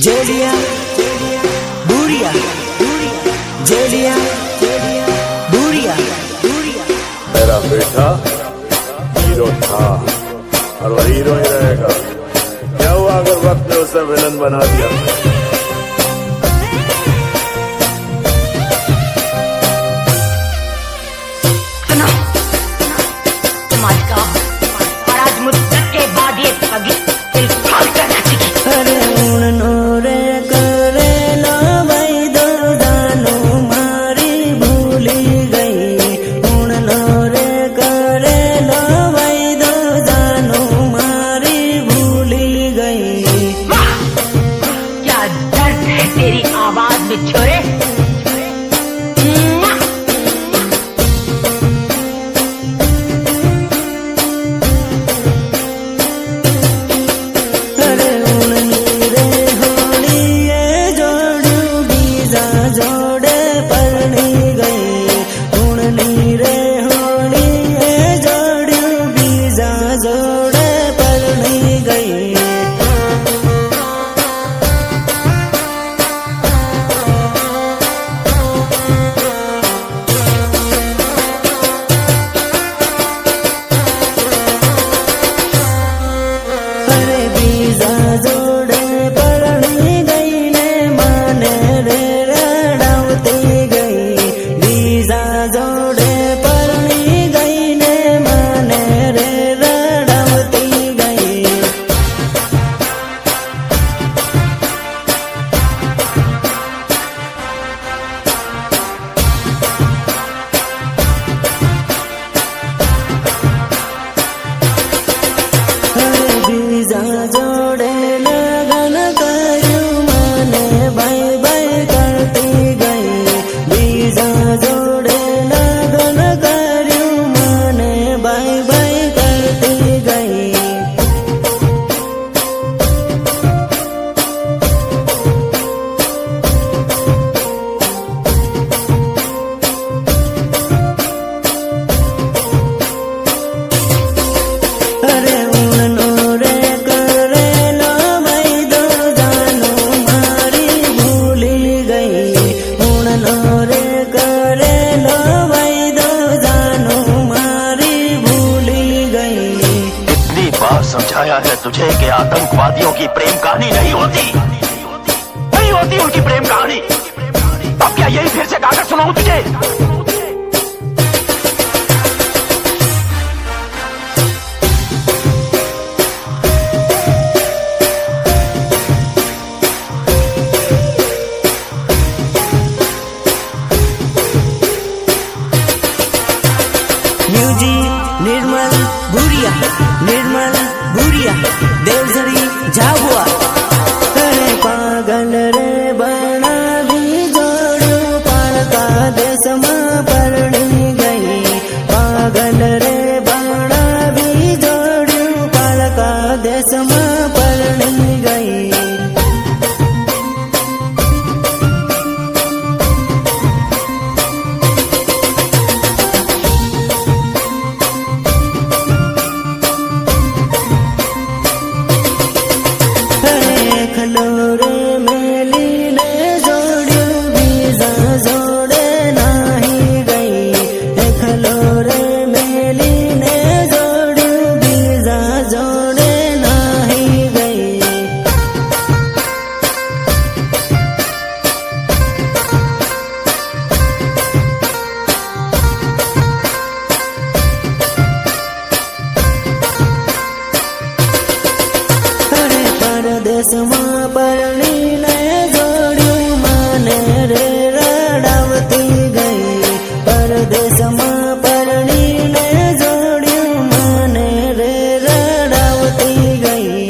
जेलिया बुरिया जेलिया बुरिया मेरा बेटा हीरो था और वो हीरो ही रहेगा। क्या हुआ अगर वक्त ने उसे विलन बना दिया? तुम्हारी काम और आज मुद्दत के बाद ये ठगी दिलखाल करना सीखी। अरे उड़नो रे करे लो भाई दो दानो मारी भूली गई। उड़नो रे करे लो भाई दो दानो मारी भूली गई। वाह! क्या दर्द है तेरी आवाज में छोरे। अरे उड़नी रे होली ये जोड़ू बीजा जोड़े परनी गई। उड़नी रे होली ये जोड़ू बीजा जोड़े परनी गई। अरे बीजा जोड़े परनी गई ने माने रे रड़ावती गई। बीजा जोड़े परनी गई ने माने रे रड़ावती गई। अरे बीजा जोड़े लगन करू माने बाई बाई करती गई। बीजा जोड़े लगन करू माने बाई बाई करती गई। अरे उड़नो रे करे लो भाई दो जानो मारी भूली गई। उड़नो रे करे लो भाई दो जानो मारी भूली गई। इतनी बार समझाया है तुझे कि आतंकवादियों की प्रेम कहानी नहीं होती, नहीं होती उनकी प्रेम कहानी। अब क्या यही फिर से गाकर सुनाऊं तुझे? म्यूजिक निर्मल भूरिया देवझरी झाबुआ। अरे पागल रे बना भी जोड़ू पालका देश में परनी गई। पागल रे बना भी जोड़ू पालका देश में परनी गई। अरे खलोरे मेली ने जोड़ू बीजा जोड़े नाही गई। खलोरे मेली ने जोड़ू बीजा जोड़े नाही गई। अरे परदेश में परनी ने जोड़ू माने रे रड़ावती गई। परदेश में परनी ने जोड़ू माने रे रड़ावती गई।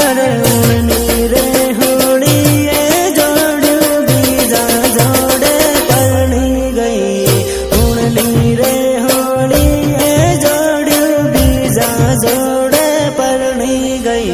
अरे उड़नी रे होली ये जोड़ू बीजा जोड़े परनी गई। उड़नी रे होली ये जोड़ू बीजा जोड़े परनी गई।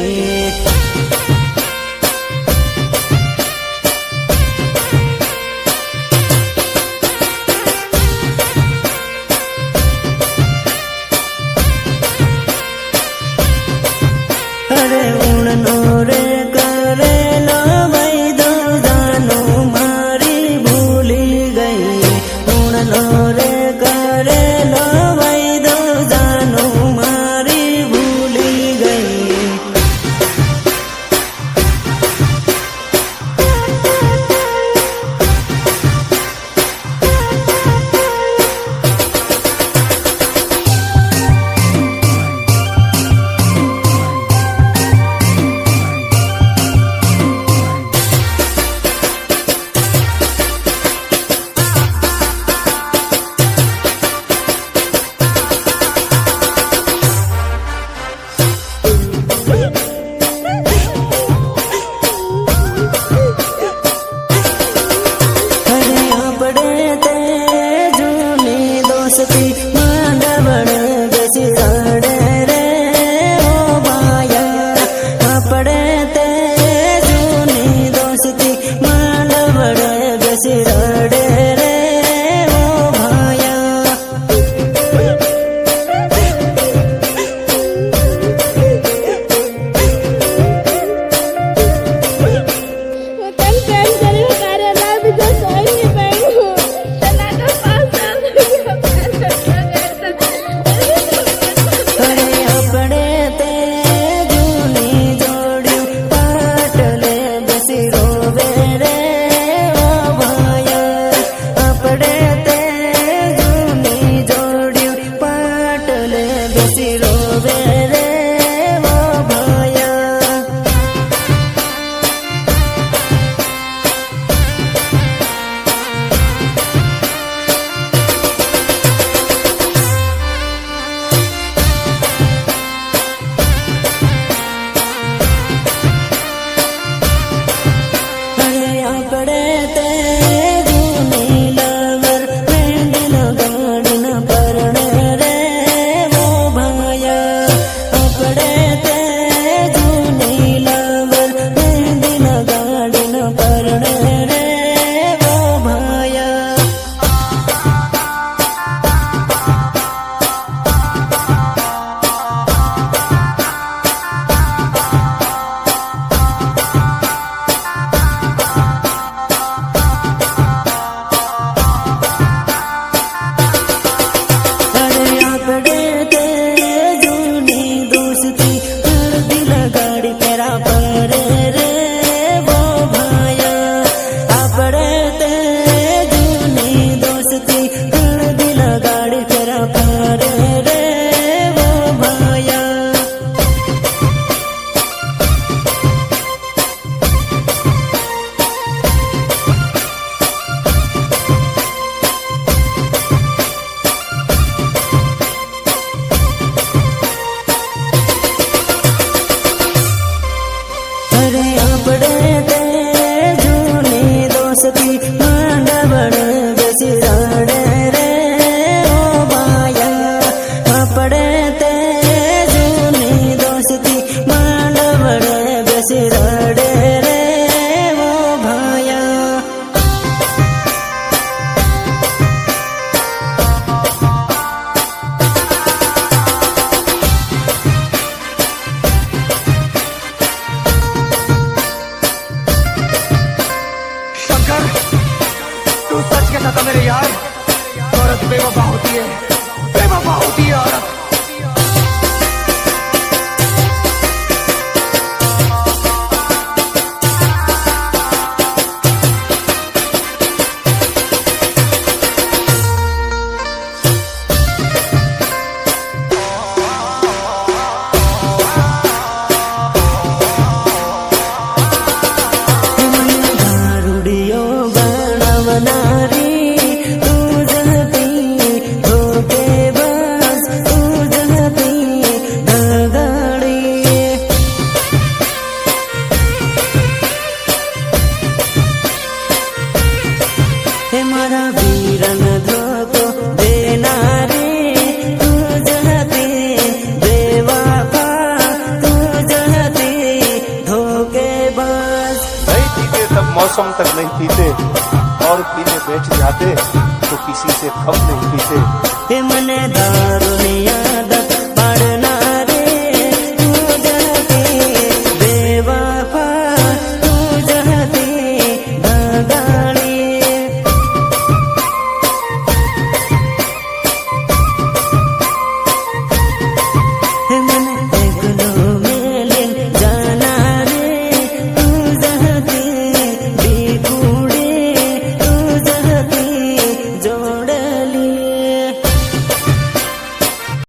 અરે ઉણનો રે કરેલો વૈદો જાનું મારી ભૂલી ગઈ ઉણનો રે કરેલો વૈદો જાનું મારી ભૂલી ગઈ માંડવડ બેસી રડે રે ઓ ભાયા આપણે તે જૂની દોસ્તી માંડવડ બેસી રડે રે ઓ ભાયા मेरे यार औरत बेवफा होती है, बेवफा होती है औरत। मौसम तक नहीं पीते और पीने बैठ जाते तो किसी से कम नहीं पीते। मने दारू